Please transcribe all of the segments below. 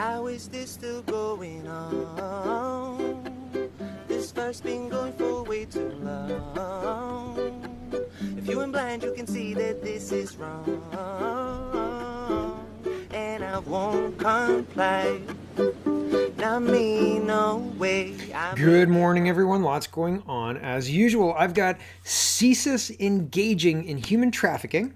How is this still going on? This verse been going for way too long. If you ain't blind, you can see that this is wrong. And I won't comply. Not me, no way. Good morning, everyone. Lots going on. As usual, I've got CSIS engaging in human trafficking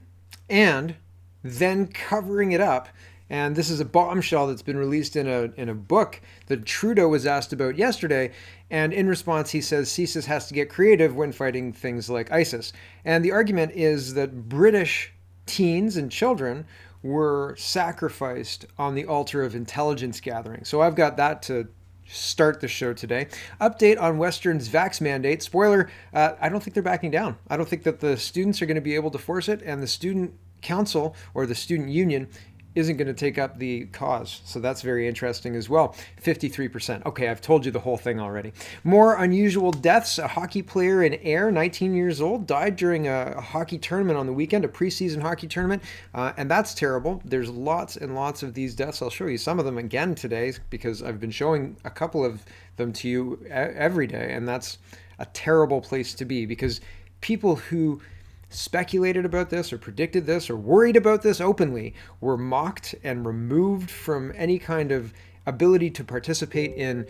and then covering it up. And this is a bombshell that's been released in a book that Trudeau was asked about yesterday. And in response, he says CSIS has to get creative when fighting things like ISIS. And the argument is that British teens and children were sacrificed on the altar of intelligence gathering. So I've got that to start the show today. Update on Western's vax mandate. Spoiler, I don't think they're backing down. I don't think that the students are going to be able to force it, and the student council or the student union isn't going to take up the cause. So that's very interesting as well. 53%. Okay, I've told you the whole thing already. More unusual deaths. A hockey player in Ayr, 19 years old, died during a hockey tournament on the weekend, a preseason hockey tournament, and that's terrible. There's lots and lots of these deaths. I'll show you some of them again today because I've been showing a couple of them to you every day, and that's a terrible place to be because people who speculated about this or predicted this or worried about this openly were mocked and removed from any kind of ability to participate in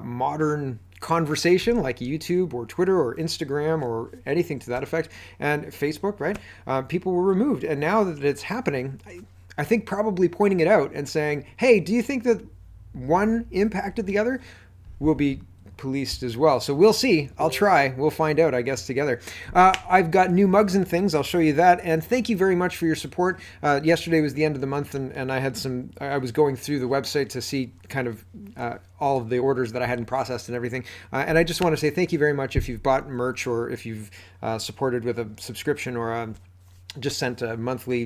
modern conversation like YouTube or Twitter or Instagram or anything to that effect, and Facebook, right? People were removed. And now that it's happening, I think probably pointing it out and saying, hey, do you think that one impacted the other? Will be policed as well. So we'll see. I'll try. We'll find out, I guess, together. I've got new mugs and things. I'll show you that. And thank you very much for your support. Yesterday was the end of the month, and I was going through the website to see kind of all of the orders that I hadn't processed and everything. And I just want to say thank you very much if you've bought merch or if you've supported with a subscription or just sent a monthly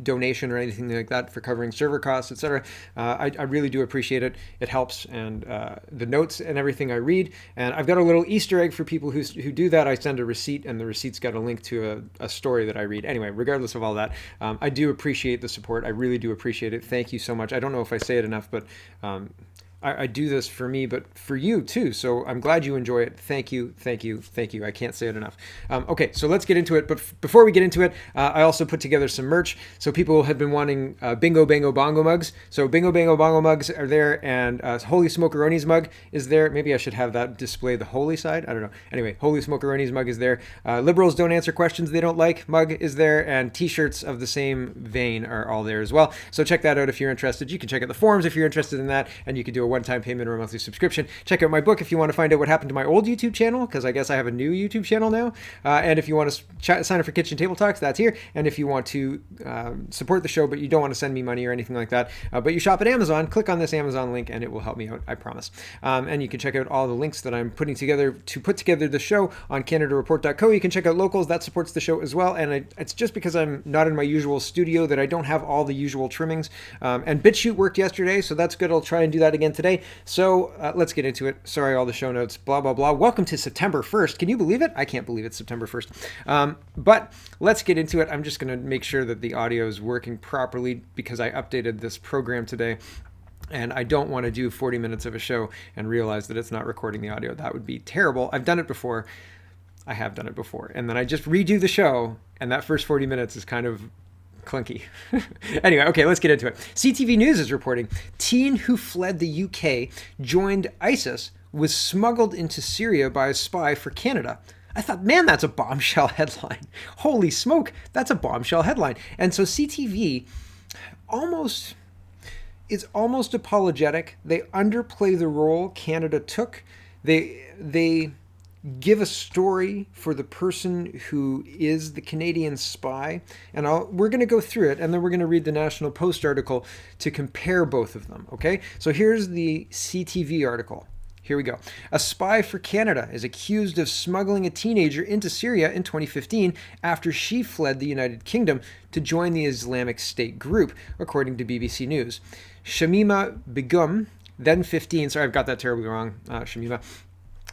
donation or anything like that for covering server costs, etc. I really do appreciate it. It helps, and the notes and everything I read. And I've got a little Easter egg for people who do that. I send a receipt, and the receipt's got a link to a story that I read. Anyway, regardless of all that, I do appreciate the support. I really do appreciate it. Thank you so much. I don't know if I say it enough, but I do this for me, but for you too. So I'm glad you enjoy it. Thank you, thank you, thank you. I can't say it enough. Okay, so let's get into it. But before we get into it, I also put together some merch. So people have been wanting Bingo Bango Bongo mugs. So Bingo Bango Bongo mugs are there, and Holy Smokeroni's mug is there. Maybe I should have that display the holy side. I don't know. Anyway, Holy Smokeroni's mug is there. Liberals don't answer questions they don't like mug is there, and T-shirts of the same vein are all there as well. So check that out if you're interested. You can check out the forums if you're interested in that, and you can do a one-time payment or a monthly subscription. Check out my book if you want to find out what happened to my old YouTube channel, because I guess I have a new YouTube channel now. And if you want to sign up for Kitchen Table Talks, that's here. And if you want to support the show, but you don't want to send me money or anything like that, but you shop at Amazon, click on this Amazon link and it will help me out, I promise. And you can check out all the links that I'm putting together to put together the show on CanadaReport.co. You can check out Locals, that supports the show as well. And it's just because I'm not in my usual studio that I don't have all the usual trimmings. And Bitchute worked yesterday, so that's good. I'll try and do that again today. So let's get into it. Sorry, all the show notes, blah, blah, blah. Welcome to September 1st. Can you believe it? I can't believe it's September 1st. But let's get into it. I'm just going to make sure that the audio is working properly because I updated this program today. And I don't want to do 40 minutes of a show and realize that it's not recording the audio. That would be terrible. I've done it before. I have done it before. And then I just redo the show, and that first 40 minutes is kind of clunky. Anyway, okay, let's get into it. CTV News is reporting teen who fled the UK, joined ISIS, was smuggled into Syria by a spy for Canada. I thought, man, that's a bombshell headline. Holy smoke, that's a bombshell headline. And so CTV is almost apologetic. They underplay the role Canada took. They give a story for the person who is the Canadian spy. And we're going to go through it, and then we're going to read the National Post article to compare both of them, okay? So here's the CTV article. Here we go. A spy for Canada is accused of smuggling a teenager into Syria in 2015 after she fled the United Kingdom to join the Islamic State group, according to BBC News. Shamima Begum, then 15, sorry, I've got that terribly wrong, Shamima,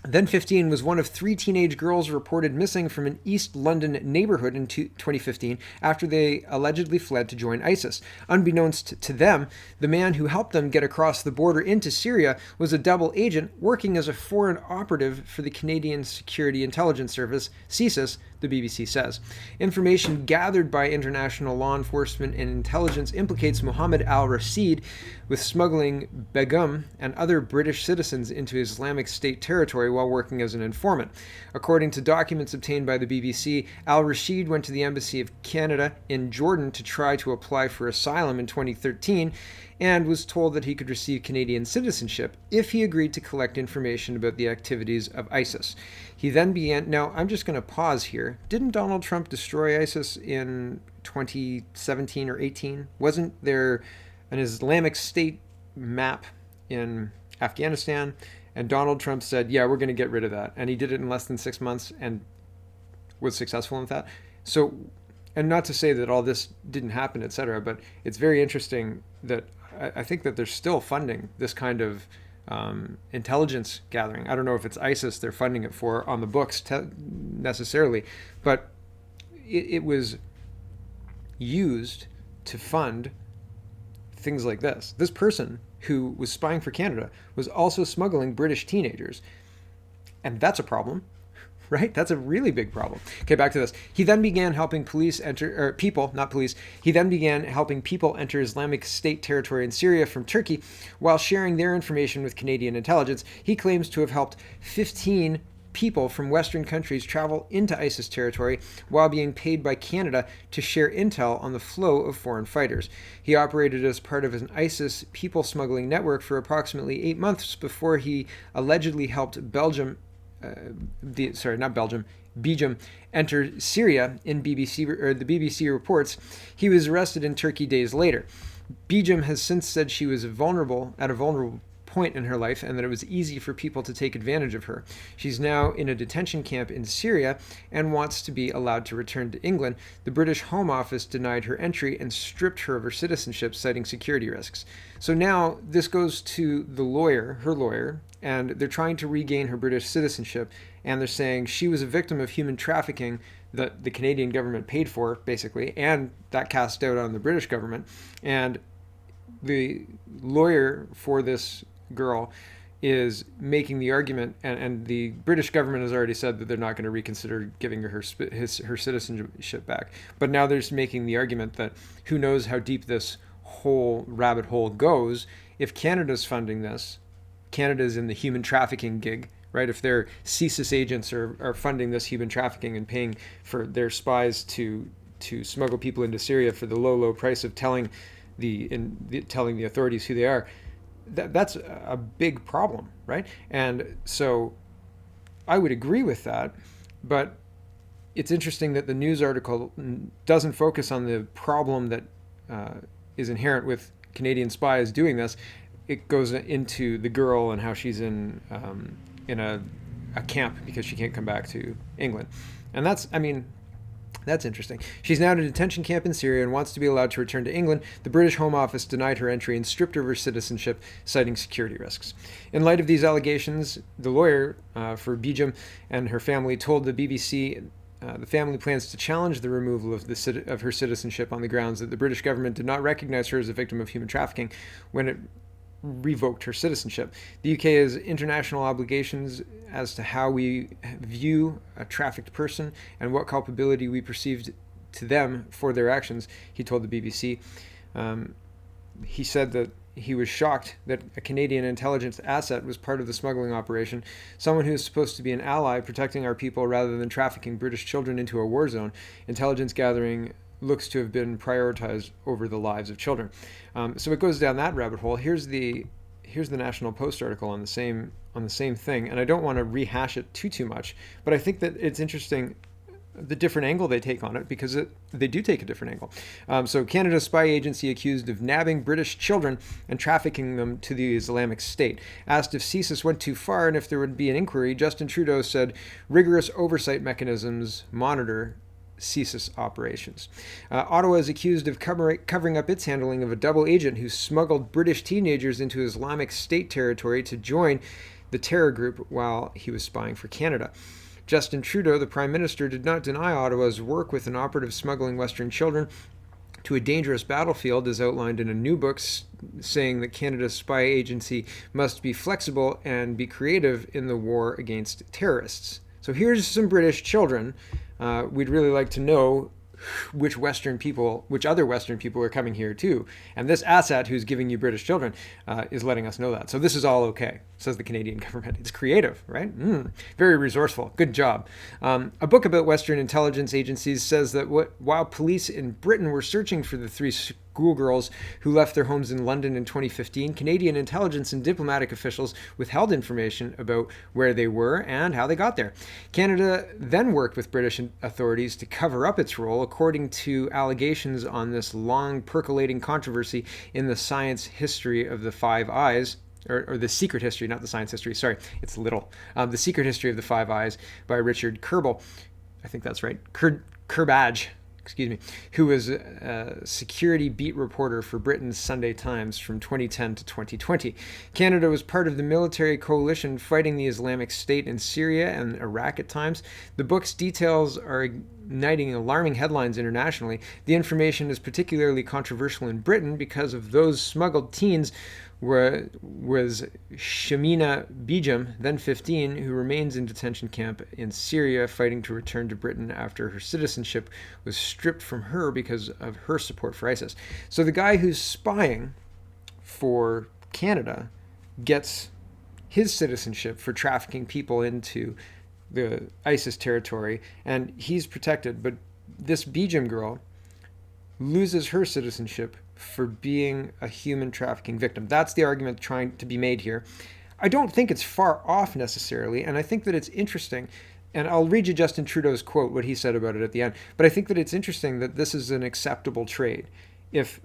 Then 15 was one of 3 teenage girls reported missing from an East London neighborhood in 2015 after they allegedly fled to join ISIS. Unbeknownst to them, the man who helped them get across the border into Syria was a double agent working as a foreign operative for the Canadian Security Intelligence Service, CSIS, the BBC says. Information gathered by international law enforcement and intelligence implicates Mohammed al-Rashid with smuggling Begum and other British citizens into Islamic State territory while working as an informant. According to documents obtained by the BBC, al-Rashid went to the Embassy of Canada in Jordan to try to apply for asylum in 2013 and was told that he could receive Canadian citizenship if he agreed to collect information about the activities of ISIS. He then began... Now, I'm just going to pause here. Didn't Donald Trump destroy ISIS in 2017 or 18? Wasn't there an Islamic State map in Afghanistan? And Donald Trump said, yeah, we're going to get rid of that. And he did it in less than 6 months and was successful in that. So, and not to say that all this didn't happen, etc., but it's very interesting that I think that they're still funding this kind of intelligence gathering. I don't know if it's ISIS they're funding it for on the books necessarily, but it was used to fund things like this. This person who was spying for Canada was also smuggling British teenagers. And that's a problem, right? That's a really big problem. Okay, back to this. He then began helping He then began helping people enter Islamic State territory in Syria from Turkey while sharing their information with Canadian intelligence. He claims to have helped 15 people from Western countries travel into ISIS territory while being paid by Canada to share intel on the flow of foreign fighters. He operated as part of an ISIS people smuggling network for approximately 8 months before he allegedly helped Begum enter Syria. In the BBC reports he was arrested in Turkey days later. Begum has since said she was vulnerable point in her life and that it was easy for people to take advantage of her. She's now in a detention camp in Syria and wants to be allowed to return to England. The British Home Office denied her entry and stripped her of her citizenship, citing security risks. So now this goes to her lawyer, and they're trying to regain her British citizenship, and they're saying she was a victim of human trafficking that the Canadian government paid for, basically, and that cast doubt on the British government. And the lawyer for this girl is making the argument, and the British government has already said that they're not going to reconsider giving her citizenship back. But now they're just making the argument that who knows how deep this whole rabbit hole goes. If Canada's funding this, Canada's in the human trafficking gig, right? If their CSIS agents are funding this human trafficking and paying for their spies to smuggle people into Syria for the low price of telling the authorities who they are, that's a big problem, right? And so I would agree with that, but it's interesting that the news article doesn't focus on the problem that is inherent with Canadian spies doing this. It goes into the girl and how she's in a camp because she can't come back to England. And that's interesting. She's now in a detention camp in Syria and wants to be allowed to return to England. The British Home Office denied her entry and stripped her of her citizenship, citing security risks. In light of these allegations, the lawyer for Begum and her family told the BBC the family plans to challenge the removal of her citizenship on the grounds that the British government did not recognize her as a victim of human trafficking when it revoked her citizenship. The UK has international obligations as to how we view a trafficked person and what culpability we perceived to them for their actions, he told the BBC. He said that he was shocked that a Canadian intelligence asset was part of the smuggling operation, someone who is supposed to be an ally protecting our people rather than trafficking British children into a war zone. Intelligence gathering looks to have been prioritized over the lives of children. So it goes down that rabbit hole. Here's the National Post article on the same thing, and I don't want to rehash it too much, but I think that it's interesting the different angle they take on it, because they do take a different angle. So Canada's spy agency accused of nabbing British children and trafficking them to the Islamic State. Asked if CSIS went too far and if there would be an inquiry, Justin Trudeau said rigorous oversight mechanisms monitor CSIS operations. Ottawa is accused of covering up its handling of a double agent who smuggled British teenagers into Islamic State territory to join the terror group while he was spying for Canada. Justin Trudeau, the Prime Minister, did not deny Ottawa's work with an operative smuggling Western children to a dangerous battlefield, as outlined in a new book, saying that Canada's spy agency must be flexible and be creative in the war against terrorists. So here's some British children. We'd really like to know which other Western people are coming here too. And this asset who's giving you British children is letting us know that. So this is all okay, says the Canadian government. It's creative, right? Very resourceful. Good job. A book about Western intelligence agencies says that while police in Britain were searching for the three schoolgirls who left their homes in London in 2015, Canadian intelligence and diplomatic officials withheld information about where they were and how they got there. Canada then worked with British authorities to cover up its role, according to allegations on this long percolating controversy in the science history of the Five Eyes, or the secret history, not the science history, sorry, it's little. The secret history of the Five Eyes by Richard Kerbel. I think that's right. Kerbadge. Excuse me, who was a security beat reporter for Britain's Sunday Times from 2010 to 2020. Canada was part of the military coalition fighting the Islamic State in Syria and Iraq at times. The book's details are igniting alarming headlines internationally. The information is particularly controversial in Britain because of those smuggled teens was Shamina Bijam, then 15, who remains in detention camp in Syria, fighting to return to Britain after her citizenship was stripped from her because of her support for ISIS. So the guy who's spying for Canada gets his citizenship for trafficking people into the ISIS territory, and he's protected. But this Bijam girl loses her citizenship for being a human trafficking victim. That's the argument trying to be made here. I don't think it's far off necessarily, and I think that it's interesting, and I'll read you Justin Trudeau's quote, what he said about it at the end, but I think that it's interesting that this is an acceptable trade. If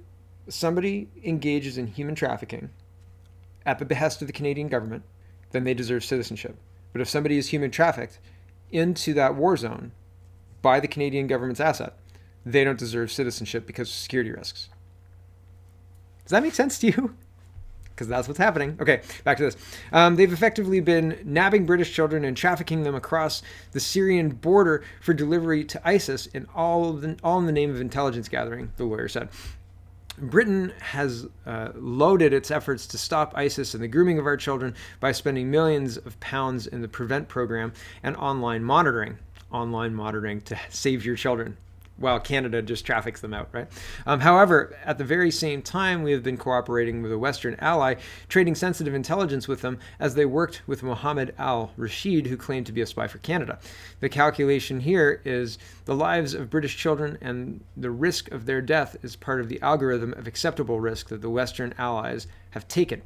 somebody engages in human trafficking at the behest of the Canadian government, then they deserve citizenship. But if somebody is human trafficked into that war zone by the Canadian government's asset, they don't deserve citizenship because of security risks. Does that make sense to you? Because that's what's happening. Okay, back to this. They've effectively been nabbing British children and trafficking them across the Syrian border for delivery to ISIS, all in the name of intelligence gathering, the lawyer said. Britain has loaded its efforts to stop ISIS and the grooming of our children by spending millions of pounds in the PREVENT program and online monitoring to save your children, while Canada just traffics them out, right? However, at the very same time, we have been cooperating with a Western ally, trading sensitive intelligence with them as they worked with Mohammed al-Rashid, who claimed to be a spy for Canada. The calculation here is the lives of British children and the risk of their death is part of the algorithm of acceptable risk that the Western allies have taken.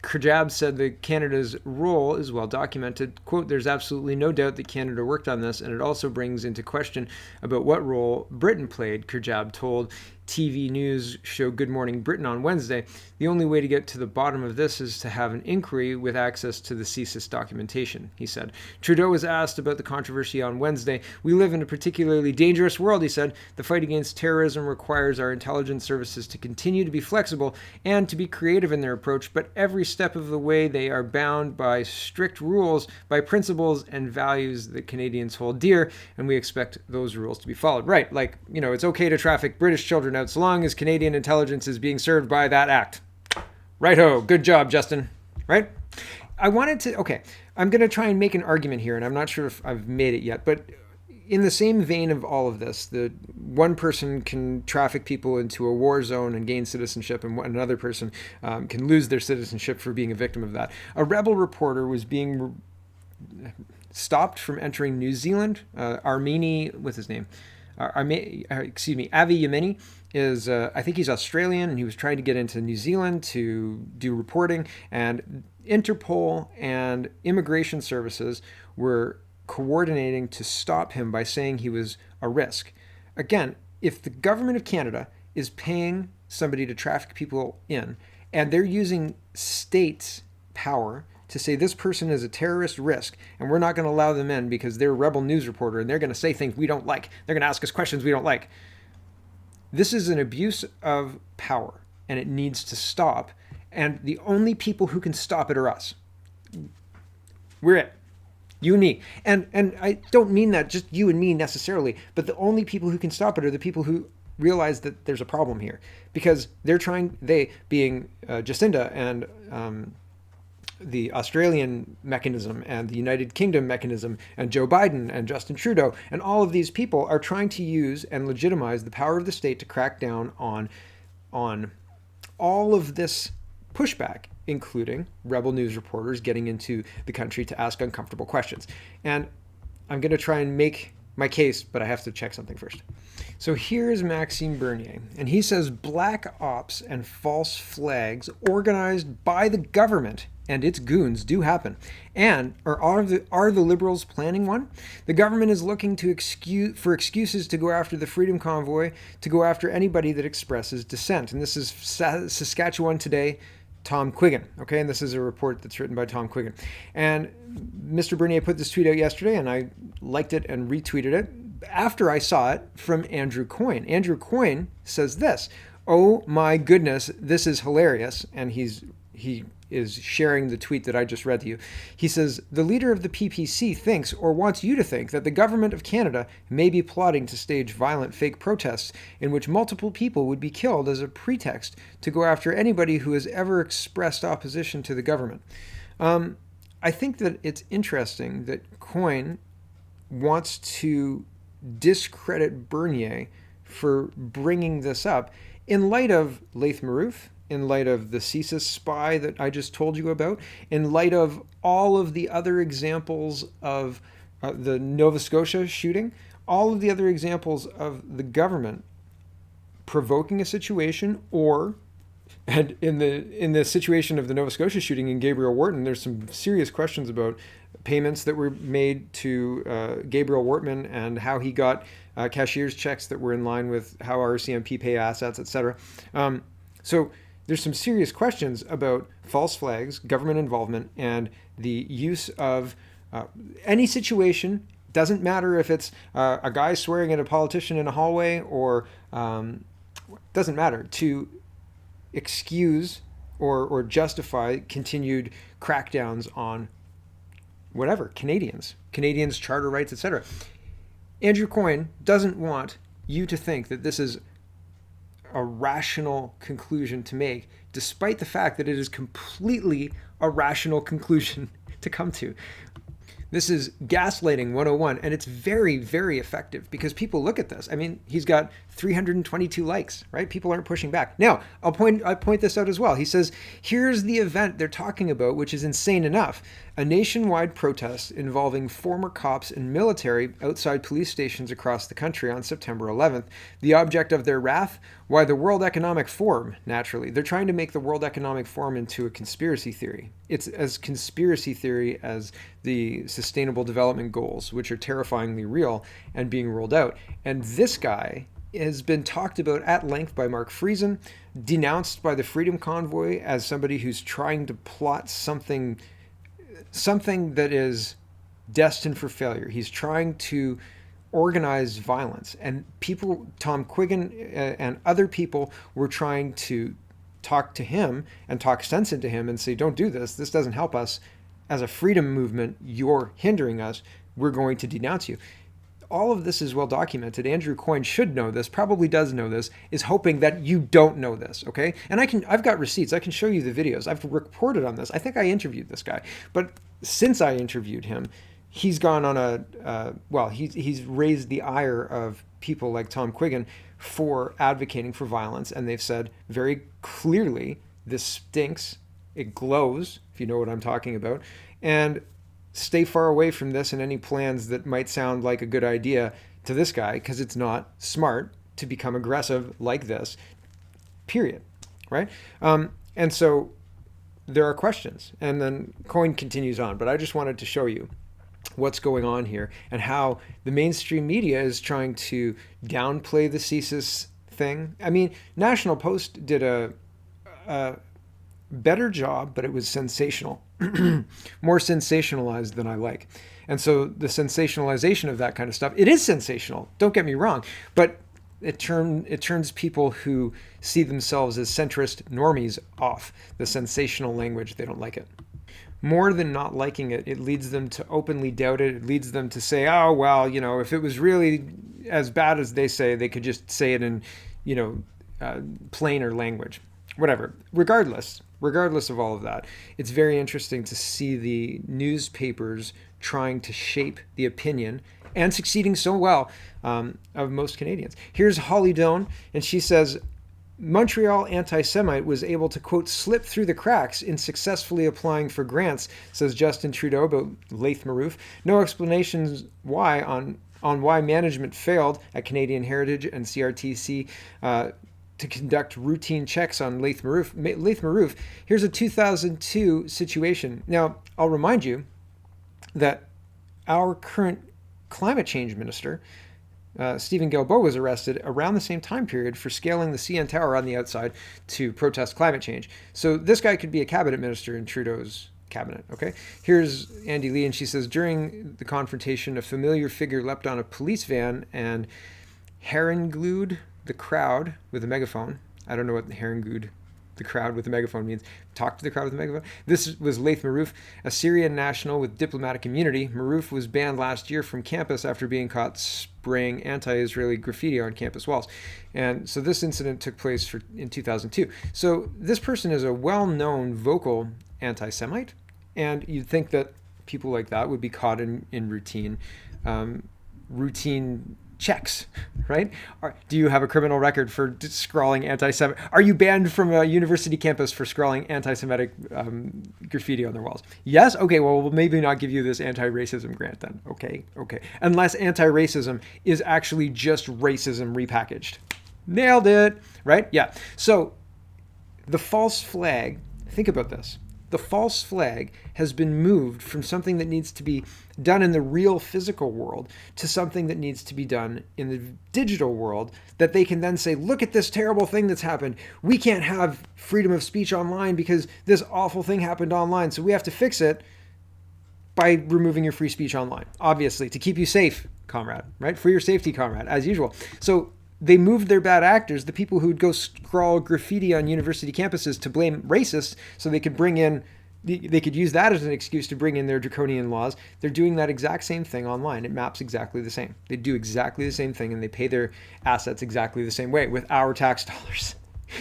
Kerjab said that Canada's role is well documented. Quote, there's absolutely no doubt that Canada worked on this, and it also brings into question about what role Britain played, Kerjab told TV news show Good Morning Britain on Wednesday. The only way to get to the bottom of this is to have an inquiry with access to the CSIS documentation, he said. Trudeau was asked about the controversy on Wednesday. We live in a particularly dangerous world, he said. The fight against terrorism requires our intelligence services to continue to be flexible and to be creative in their approach, but every step of the way they are bound by strict rules, by principles and values that Canadians hold dear, and we expect those rules to be followed. Right, like, it's okay to traffic British children out so long as Canadian intelligence is being served by that act. Righto, good job, Justin. Right? I'm going to try and make an argument here, and I'm not sure if I've made it yet, but in the same vein of all of this, the one person can traffic people into a war zone and gain citizenship, and another person can lose their citizenship for being a victim of that. A rebel reporter was being stopped from entering New Zealand. What's his name? Avi Yemeni is, I think he's Australian, and he was trying to get into New Zealand to do reporting, and Interpol and immigration services were coordinating to stop him by saying he was a risk. Again, if the government of Canada is paying somebody to traffic people in, and they're using state power to say this person is a terrorist risk, and we're not going to allow them in because they're a rebel news reporter, and they're going to say things we don't like. They're going to ask us questions we don't like. This is an abuse of power, and it needs to stop. And the only people who can stop it are us. We're it. You and me. And I don't mean that just you and me necessarily, but the only people who can stop it are the people who realize that there's a problem here. Because they being Jacinda and the Australian mechanism and the United Kingdom mechanism and Joe Biden and Justin Trudeau and all of these people are trying to use and legitimize the power of the state to crack down on all of this pushback, including rebel news reporters getting into the country to ask uncomfortable questions. And I'm going to try and make my case, but I have to check something first. So here's Maxime Bernier, and he says black ops and false flags organized by the government and its goons do happen. And are the Liberals planning one? The government is looking for excuses to go after the Freedom Convoy, to go after anybody that expresses dissent. And this is Saskatchewan Today, Tom Quiggin. Okay, and this is a report that's written by Tom Quiggin. And Mr. Bernier put this tweet out yesterday, and I liked it and retweeted it after I saw it from Andrew Coyne. Andrew Coyne says this: "Oh my goodness, this is hilarious," and he is sharing the tweet that I just read to you. He says, "The leader of the PPC thinks or wants you to think that the government of Canada may be plotting to stage violent fake protests in which multiple people would be killed as a pretext to go after anybody who has ever expressed opposition to the government." I think that it's interesting that Coyne wants to discredit Bernier for bringing this up in light of Laith Marouf, in light of the CSIS spy that I just told you about, in light of all of the other examples of the Nova Scotia shooting, all of the other examples of the government provoking a situation, and in the situation of the Nova Scotia shooting in Gabriel Wharton, there's some serious questions about payments that were made to Gabriel Wortman and how he got cashier's checks that were in line with how RCMP pay assets, etc. So there's some serious questions about false flags, government involvement, and the use of any situation. Doesn't matter if it's a guy swearing at a politician in a hallway or doesn't matter, to excuse or justify continued crackdowns on whatever, Canadians, charter rights, etc. Andrew Coyne doesn't want you to think that this is a rational conclusion to make, despite the fact that it is completely a rational conclusion to come to. This is gaslighting 101, and it's very, very effective because people look at this. I mean, he's got 322 likes, right? People aren't pushing back. Now, I point this out as well. He says, here's the event they're talking about, which is insane enough. A nationwide protest involving former cops and military outside police stations across the country on September 11th. The object of their wrath? Why, the World Economic Forum, naturally. They're trying to make the World Economic Forum into a conspiracy theory. It's as conspiracy theory as the Sustainable Development Goals, which are terrifyingly real and being rolled out. And this guy has been talked about at length by Mark Friesen, denounced by the Freedom Convoy as somebody who's trying to plot something that is destined for failure. He's trying to organize violence. And people, Tom Quiggin and other people, were trying to talk to him and talk sense into him and say, don't do this. This doesn't help us. As a freedom movement, you're hindering us. We're going to denounce you. All of this is well documented. Andrew Coyne should know this, probably does know this, is hoping that you don't know this, okay? And I've got receipts. I can show you the videos. I've reported on this. I think I interviewed this guy. But since I interviewed him, he's gone on he's raised the ire of people like Tom Quiggin for advocating for violence. And they've said very clearly, this stinks. It glows, if you know what I'm talking about. And stay far away from this and any plans that might sound like a good idea to this guy, because it's not smart to become aggressive like this, period, right? And so there are questions. And then Coyne continues on, but I just wanted to show you what's going on here and how the mainstream media is trying to downplay the CSIS thing. I mean, National Post did a better job, but it was sensational, more sensationalized than I like. And so the sensationalization of that kind of stuff, it is sensational, don't get me wrong, but it turns people who see themselves as centrist normies off. The sensational language, they don't like it. more than not liking it, it leads them to openly doubt it. It leads them to say, oh, well, if it was really as bad as they say, they could just say it in, plainer language. Whatever. Regardless of all of that, it's very interesting to see the newspapers trying to shape the opinion and succeeding so well of most Canadians. Here's Holly Doan, and she says, Montreal anti-Semite was able to, quote, slip through the cracks in successfully applying for grants, says Justin Trudeau about Laith Marouf. No explanations why on why management failed at Canadian Heritage and CRTC to conduct routine checks on Laith Marouf. Here's a 2002 situation. Now, I'll remind you that our current climate change minister, Stephen Guilbeault, was arrested around the same time period for scaling the CN Tower on the outside to protest climate change. So this guy could be a cabinet minister in Trudeau's cabinet, okay? Here's Andy Lee, and she says, during the confrontation, a familiar figure leapt on a police van and herringlued the crowd with a megaphone. I don't know what herringlued the crowd with a megaphone means. Talk to the crowd with a megaphone. This was Laith Marouf, a Syrian national with diplomatic immunity. Marouf was banned last year from campus after being caught spraying anti-Israeli graffiti on campus walls. And so this incident took place in 2002. So this person is a well-known vocal anti-Semite, and you'd think that people like that would be caught in routine checks, right? Do you have a criminal record for scrawling anti-Semitic? Are you banned from a university campus for scrawling anti-Semitic graffiti on their walls? Yes? Okay, well, we'll maybe not give you this anti-racism grant then. Okay. Unless anti-racism is actually just racism repackaged. Nailed it, right? Yeah. So the false flag, think about this. The false flag has been moved from something that needs to be done in the real physical world to something that needs to be done in the digital world, that they can then say, look at this terrible thing that's happened. We can't have freedom of speech online because this awful thing happened online. So we have to fix it by removing your free speech online, obviously, to keep you safe, comrade, right? For your safety, comrade, as usual. So they moved their bad actors, the people who'd go scrawl graffiti on university campuses, to blame racists so they could use that as an excuse to bring in their draconian laws. They're doing that exact same thing online. It maps exactly the same. They do exactly the same thing, and they pay their assets exactly the same way with our tax dollars.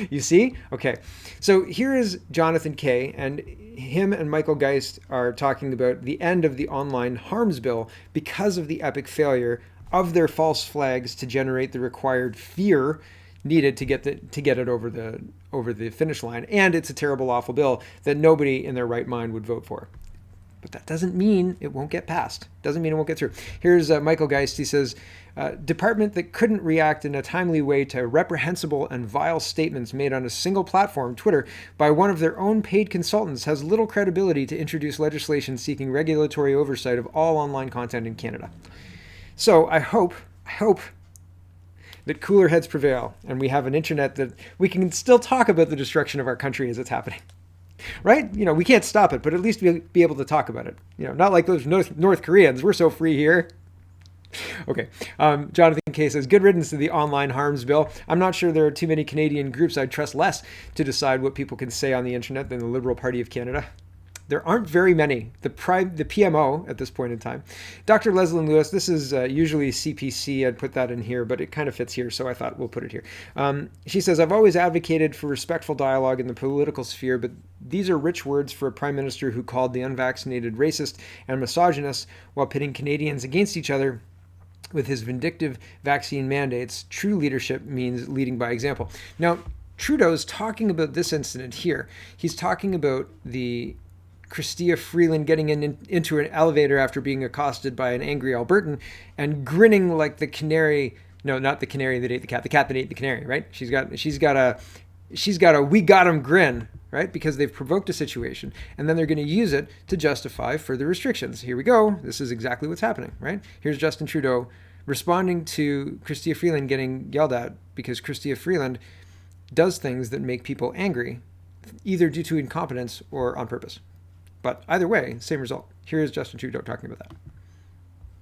You see? Okay. So here is Jonathan Kay, and him and Michael Geist are talking about the end of the online harms bill because of the epic failure of their false flags to generate the required fear needed to get it over the finish line. And it's a terrible, awful bill that nobody in their right mind would vote for. But that doesn't mean it won't get passed. Doesn't mean it won't get through. Here's Michael Geist. He says, department that couldn't react in a timely way to reprehensible and vile statements made on a single platform, Twitter, by one of their own paid consultants has little credibility to introduce legislation seeking regulatory oversight of all online content in Canada. So I hope that cooler heads prevail and we have an internet that we can still talk about the destruction of our country as it's happening. Right? We can't stop it, but at least we'll be able to talk about it. Not like those North Koreans. We're so free here. Okay. Jonathan Kay says, good riddance to the online harms bill. I'm not sure there are too many Canadian groups I'd trust less to decide what people can say on the internet than the Liberal Party of Canada. There aren't very many. The PMO at this point in time. Dr. Leslyn Lewis, this is usually CPC. I'd put that in here, but it kind of fits here, so I thought we'll put it here. She says, I've always advocated for respectful dialogue in the political sphere, but these are rich words for a prime minister who called the unvaccinated racist and misogynist while pitting Canadians against each other with his vindictive vaccine mandates. True leadership means leading by example. Now, Trudeau's talking about this incident here. He's talking about the Chrystia Freeland getting into an elevator after being accosted by an angry Albertan and grinning like the canary. No, not the canary that ate the cat that ate the canary, right? She's got a we got him grin, right? Because they've provoked a situation and then they're going to use it to justify further restrictions. Here we go. This is exactly what's happening, right? Here's Justin Trudeau responding to Chrystia Freeland getting yelled at because Chrystia Freeland does things that make people angry, either due to incompetence or on purpose. But either way, same result. Here is Justin Trudeau talking about that.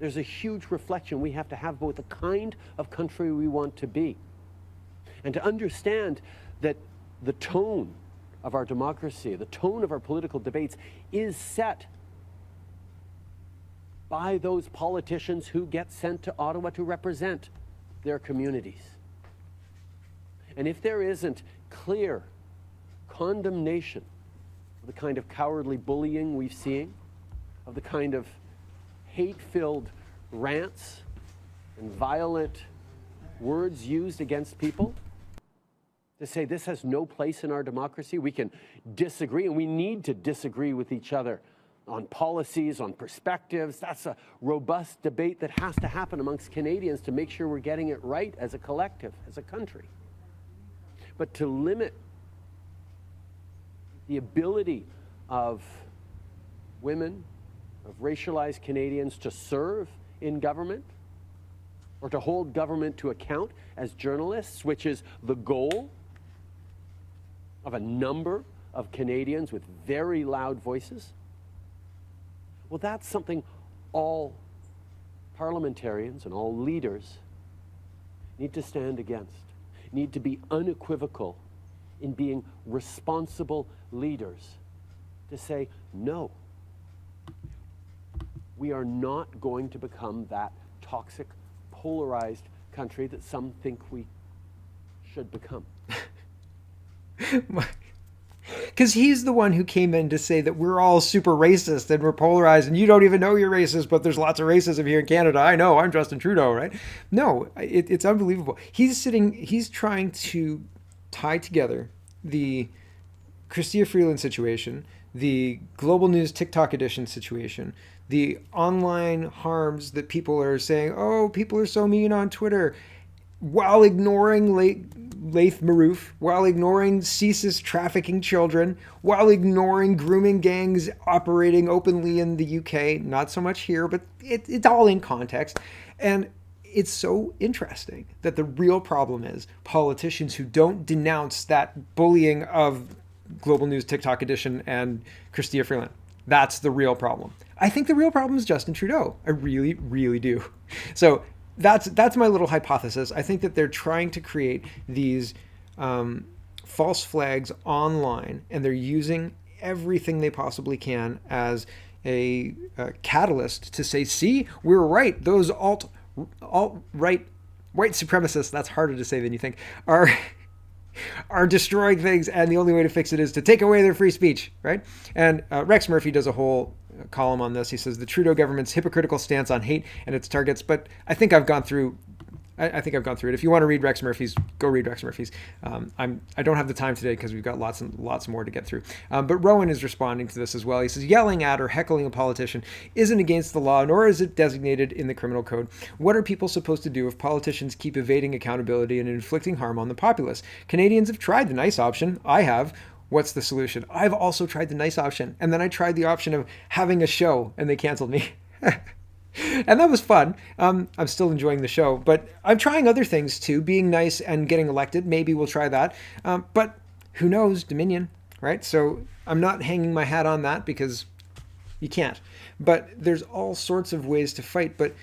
There's a huge reflection we have to have about the kind of country we want to be. And to understand that the tone of our democracy, the tone of our political debates is set by those politicians who get sent to Ottawa to represent their communities. And if there isn't clear condemnation of the kind of cowardly bullying we've seen, of the kind of hate-filled rants and violent words used against people, to say this has no place in our democracy. We can disagree, and we need to disagree with each other on policies, on perspectives. That's a robust debate that has to happen amongst Canadians to make sure we're getting it right as a collective, as a country. But to limit the ability of women, of racialized Canadians to serve in government or to hold government to account as journalists, which is the goal of a number of Canadians with very loud voices, well, that's something all parliamentarians and all leaders need to stand against, need to be unequivocal in being responsible leaders, to say, no, we are not going to become that toxic, polarized country that some think we should become. Because he's the one who came in to say that we're all super racist and we're polarized and you don't even know you're racist, but there's lots of racism here in Canada. I know, I'm Justin Trudeau, right? No, it's unbelievable. He's trying to tie together the Chrystia Freeland situation, the Global News TikTok edition situation, the online harms that people are saying, oh, people are so mean on Twitter, while ignoring Laith Marouf, while ignoring CSIS trafficking children, while ignoring grooming gangs operating openly in the UK, not so much here, but it's all in context. And it's so interesting that the real problem is politicians who don't denounce that bullying of Global News TikTok edition and Chrystia Freeland. That's the real problem. I think the real problem is Justin Trudeau. I really, really do. So that's my little hypothesis. I think that they're trying to create these false flags online, and they're using everything they possibly can as a catalyst to say, see, we were right. Those alt-right white supremacists, that's harder to say than you think, are destroying things, and the only way to fix it is to take away their free speech, right? And Rex Murphy does a whole column on this. He says the Trudeau government's hypocritical stance on hate and its targets, but I think I've gone through it. If you want to read Rex Murphy's, go read Rex Murphy's. I don't have the time today because we've got lots and lots more to get through. But Rowan is responding to this as well. He says, yelling at or heckling a politician isn't against the law, nor is it designated in the criminal code. What are people supposed to do if politicians keep evading accountability and inflicting harm on the populace? Canadians have tried the nice option. I have. What's the solution? I've also tried the nice option. And then I tried the option of having a show, and they canceled me. And that was fun. I'm still enjoying the show, but I'm trying other things too, being nice and getting elected. Maybe we'll try that. But who knows, Dominion, right? So I'm not hanging my hat on that because you can't. But there's all sorts of ways to fight. But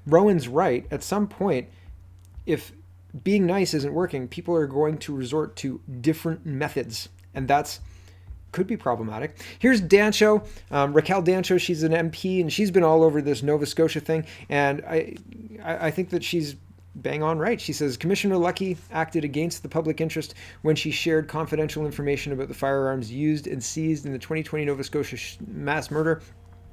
Rowan's right. At some point, if being nice isn't working, people are going to resort to different methods. And could be problematic. Here's Dancho, Raquel Dancho. She's an MP, and she's been all over this Nova Scotia thing. And I think that she's bang on right. She says, Commissioner Lucky acted against the public interest when she shared confidential information about the firearms used and seized in the 2020 Nova Scotia mass murder.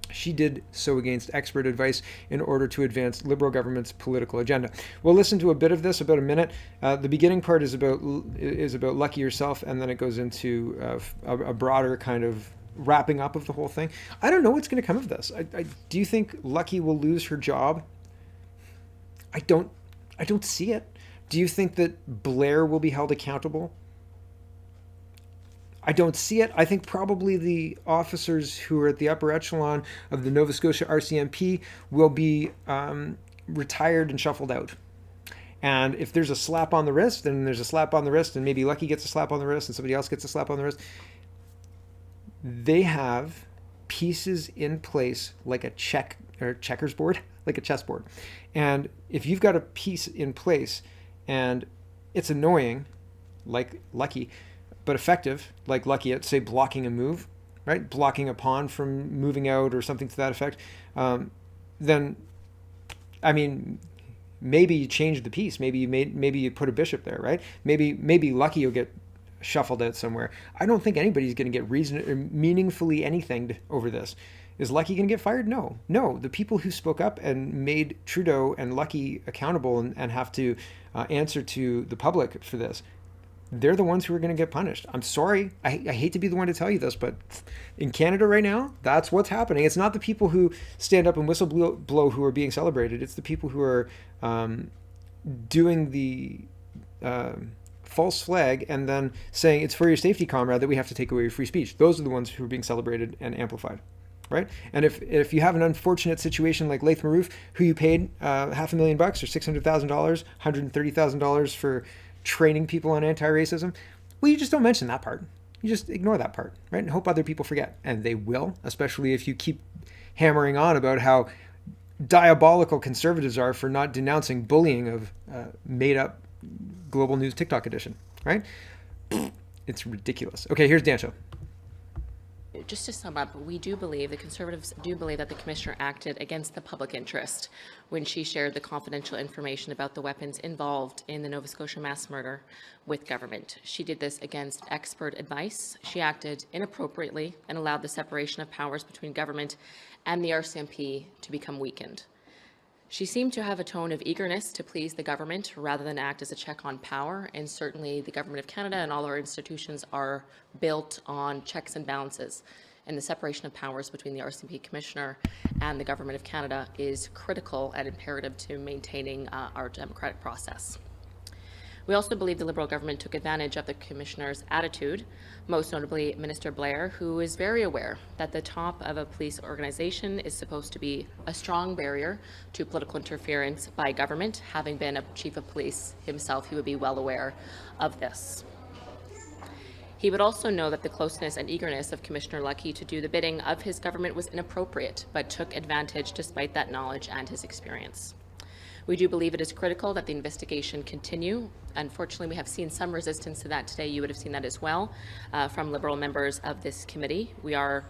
She did so against expert advice in order to advance Liberal government's political agenda. We'll listen to a bit of this, about a minute. The beginning part is about Lucky herself, and then it goes into a broader kind of wrapping up of the whole thing. I don't know what's going to come of this. Do you think Lucky will lose her job? I don't see it. Do you think that Blair will be held accountable? I don't see it. I think probably the officers who are at the upper echelon of the Nova Scotia RCMP will be retired and shuffled out. And if there's a slap on the wrist, then there's a slap on the wrist, and maybe Lucky gets a slap on the wrist and somebody else gets a slap on the wrist. They have pieces in place like a checkers board, like a chessboard. And if you've got a piece in place and it's annoying, like Lucky, but effective, like Lucky at, say, blocking a move, right? Blocking a pawn from moving out or something to that effect, then, I mean, maybe you change the piece. Maybe you put a bishop there, right? Maybe Lucky will get shuffled out somewhere. I don't think anybody's going to get meaningfully anything over this. Is Lucky going to get fired? No. The people who spoke up and made Trudeau and Lucky accountable and have to answer to the public for this, they're the ones who are going to get punished. I'm sorry. I hate to be the one to tell you this, but in Canada right now, that's what's happening. It's not the people who stand up and whistle blow who are being celebrated. It's the people who are doing the false flag and then saying it's for your safety, comrade, that we have to take away your free speech. Those are the ones who are being celebrated and amplified. Right? And if you have an unfortunate situation like Laith Marouf, who you paid $500,000 or $600,000, $130,000 for training people on anti-racism, well, you just don't mention that part. You just ignore that part, right? And hope other people forget. And they will, especially if you keep hammering on about how diabolical conservatives are for not denouncing bullying of made-up Global News TikTok edition, right? It's ridiculous. Okay, here's Dancho. Just to sum up, we do believe, the Conservatives do believe, that the Commissioner acted against the public interest when she shared the confidential information about the weapons involved in the Nova Scotia mass murder with government. She did this against expert advice. She acted inappropriately and allowed the separation of powers between government and the RCMP to become weakened. She seemed to have a tone of eagerness to please the government rather than act as a check on power, and certainly the Government of Canada and all our institutions are built on checks and balances, and the separation of powers between the RCMP Commissioner and the Government of Canada is critical and imperative to maintaining our democratic process. We also believe the Liberal government took advantage of the Commissioner's attitude, most notably Minister Blair, who is very aware that the top of a police organization is supposed to be a strong barrier to political interference by government. Having been a chief of police himself, he would be well aware of this. He would also know that the closeness and eagerness of Commissioner Lucky to do the bidding of his government was inappropriate, but took advantage despite that knowledge and his experience. We do believe it is critical that the investigation continue. Unfortunately, we have seen some resistance to that today. You would have seen that as well from Liberal members of this committee. We are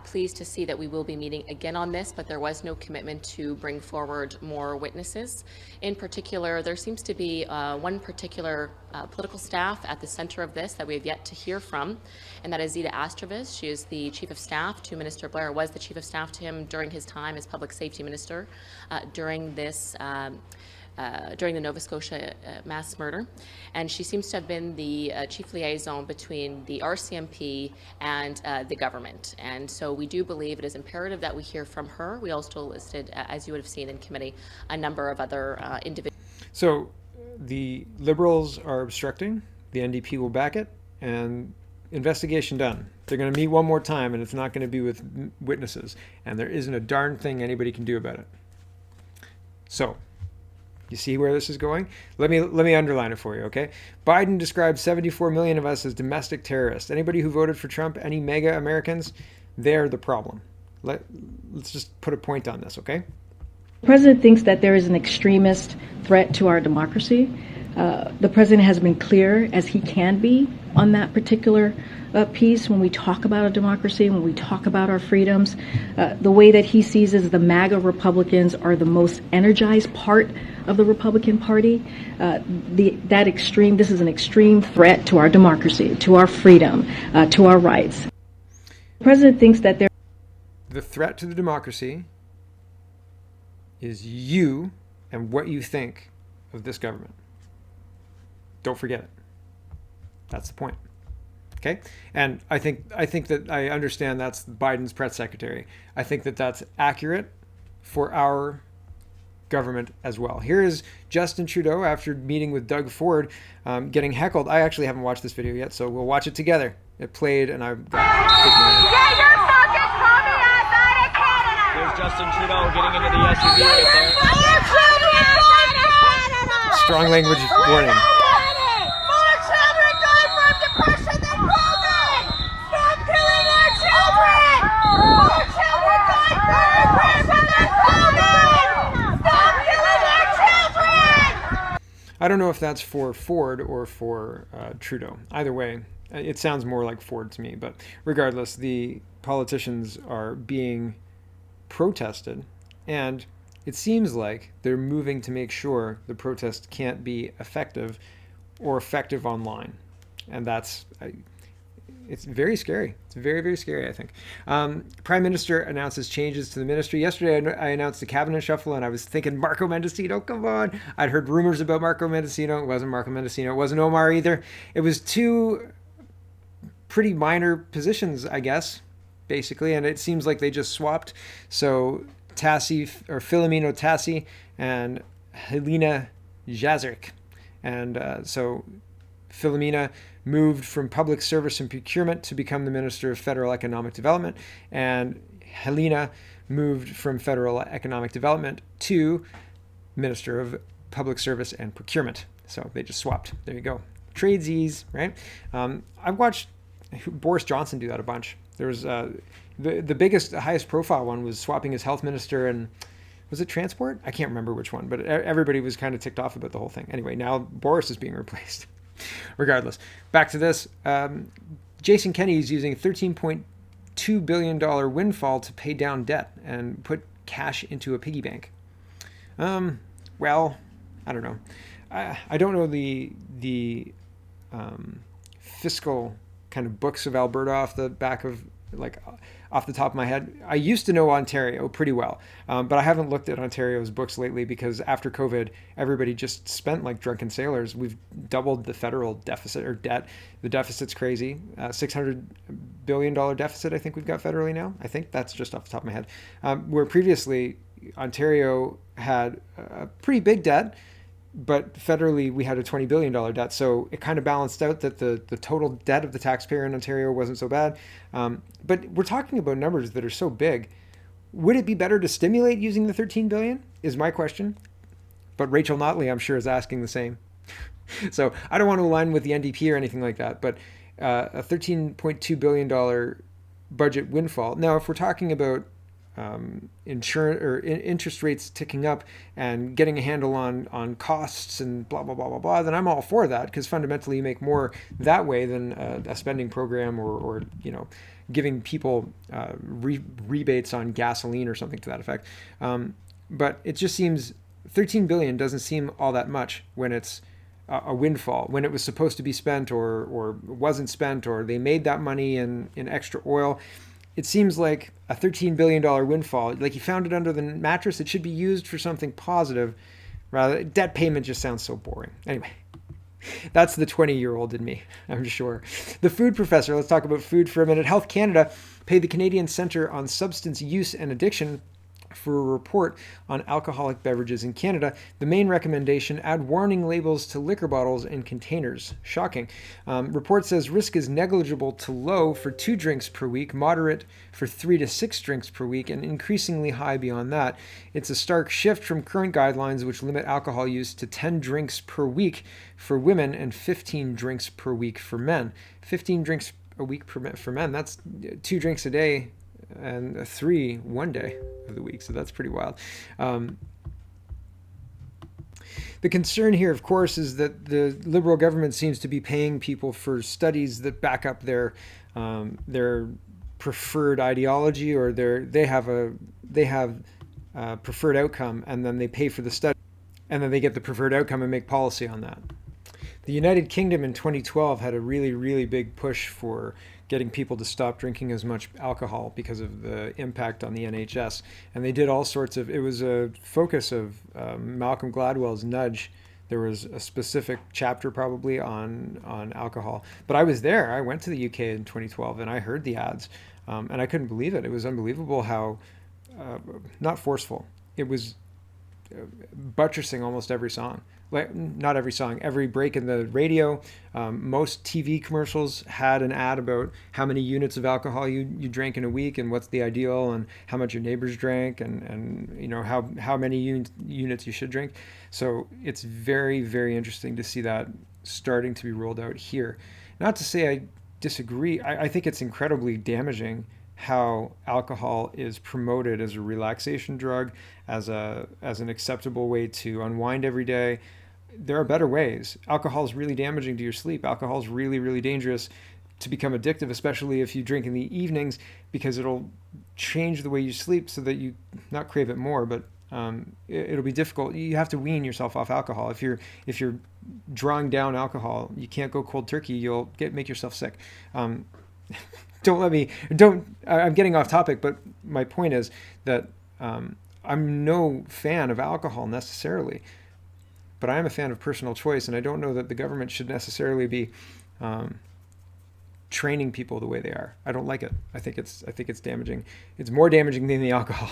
pleased to see that we will be meeting again on this, but there was no commitment to bring forward more witnesses. In particular, there seems to be one particular political staff at the center of this that we have yet to hear from, and that is Zita Astrovis. She is the Chief of Staff to Minister Blair, was the Chief of Staff to him during his time as Public Safety Minister during this during the Nova Scotia mass murder, and she seems to have been the chief liaison between the RCMP and the government. And so we do believe it is imperative that we hear from her. We also listed, as you would have seen in committee, a number of other individuals. So the Liberals are obstructing, the NDP will back it, and investigation done. They're going to meet one more time, and it's not going to be with witnesses, and there isn't a darn thing anybody can do about it. So, you see where this is going? Let me underline it for you, okay? Biden described 74 million of us as domestic terrorists. Anybody who voted for Trump, any MAGA Americans, they're the problem. Let's just put a point on this, okay? The president thinks that there is an extremist threat to our democracy. The president has been clear as he can be on that particular piece when we talk about a democracy, when we talk about our freedoms. The way that he sees is the MAGA Republicans are the most energized part of the Republican Party. This is an extreme threat to our democracy, to our freedom, to our rights. The president thinks that the threat to the democracy is you and what you think of this government. Don't forget it. That's the point. Okay? And I think that I understand that's Biden's press secretary. I think that that's accurate for our government as well. Here is Justin Trudeau after meeting with Doug Ford, getting heckled. I actually haven't watched this video yet, so we'll watch it together. It played, and I've got There's Justin Trudeau getting into the SUV right there. Strong language warning. I don't know if that's for Ford or for Trudeau. Either way, It sounds more like Ford to me, but regardless, the politicians are being protested, and it seems like they're moving to make sure the protest can't be effective or effective online. And it's very scary. It's very, very scary, I think. Prime Minister announces changes to the ministry. Yesterday, I announced the cabinet shuffle, and I was thinking, Marco Mendocino, come on. I'd heard rumors about Marco Mendocino. It wasn't Marco Mendocino. It wasn't Omar either. It was two pretty minor positions, I guess, basically, and it seems like they just swapped. So Filomeno Tassi and Helena Jazaric. And so Filomena moved from public service and procurement to become the Minister of Federal Economic Development, and Helena moved from Federal Economic Development to Minister of Public Service and Procurement. So they just swapped. There you go. Tradesies, right? I've watched Boris Johnson do that a bunch. There was the biggest, highest profile one was swapping his health minister and was it transport? I can't remember which one, but everybody was kind of ticked off about the whole thing. Anyway, now Boris is being replaced. Regardless, back to this. Jason Kenney is using a $13.2 billion windfall to pay down debt and put cash into a piggy bank. Well, I don't know. I don't know the fiscal kind of books of Alberta off the top of my head. I used to know Ontario pretty well, but I haven't looked at Ontario's books lately because after COVID, everybody just spent like drunken sailors. We've doubled the federal deficit or debt. The deficit's crazy. $600 billion deficit, I think we've got federally now. I think that's just off the top of my head. Where previously Ontario had a pretty big debt, but federally we had a $20 billion debt. So it kind of balanced out that the total debt of the taxpayer in Ontario wasn't so bad. But we're talking about numbers that are so big. Would it be better to stimulate using the $13 billion is my question. But Rachel Notley, I'm sure, is asking the same. So I don't want to align with the NDP or anything like that, but a $13.2 billion budget windfall. Now, if we're talking about insurance or interest rates ticking up and getting a handle on costs and blah, blah, blah, blah, blah, then I'm all for that because fundamentally you make more that way than a spending program or giving people rebates on gasoline or something to that effect. But it just seems $13 billion doesn't seem all that much when it's a windfall, when it was supposed to be spent or wasn't spent, or they made that money in extra oil. It seems like a $13 billion windfall, like you found it under the mattress. It should be used for something positive. Rather, debt payment just sounds so boring. Anyway, that's the 20-year-old in me, I'm sure. The food professor, let's talk about food for a minute. Health Canada paid the Canadian Centre on Substance Use and Addiction for a report on alcoholic beverages in Canada. The main recommendation, add warning labels to liquor bottles and containers. Shocking. Report says risk is negligible to low for 2 drinks per week, moderate for 3 to 6 drinks per week, and increasingly high beyond that. It's a stark shift from current guidelines, which limit alcohol use to 10 drinks per week for women and 15 drinks per week for men. 15 drinks a week for men, that's 2 drinks a day and 3 one day of the week. So that's pretty wild. The concern here, of course, is that the Liberal government seems to be paying people for studies that back up their preferred ideology, or they have a preferred outcome, and then they pay for the study, and then they get the preferred outcome and make policy on that. The United Kingdom in 2012 had a really, really big push for getting people to stop drinking as much alcohol because of the impact on the NHS. And they did all sorts of, it was a focus of Malcolm Gladwell's Nudge. There was a specific chapter probably on alcohol. But I was there. I went to the UK in 2012 and I heard the ads. And I couldn't believe it. It was unbelievable how, not forceful, it was buttressing almost every song. Not every song, every break in the radio. Most TV commercials had an ad about how many units of alcohol you drank in a week and what's the ideal and how much your neighbors drank and how many units you should drink. So it's very, very interesting to see that starting to be rolled out here. Not to say I disagree. I think it's incredibly damaging how alcohol is promoted as a relaxation drug, as an acceptable way to unwind every day. There are better ways. Alcohol is really damaging to your sleep. Alcohol is really, really dangerous. to become addictive, especially if you drink in the evenings, because it'll change the way you sleep so that you not crave it more, but it'll be difficult. You have to wean yourself off alcohol. If you're drawing down alcohol, you can't go cold turkey. You'll make yourself sick. I'm getting off topic, but my point is that I'm no fan of alcohol necessarily, but I am a fan of personal choice, and I don't know that the government should necessarily be training people the way they are. I don't like it. I think it's damaging. It's more damaging than the alcohol.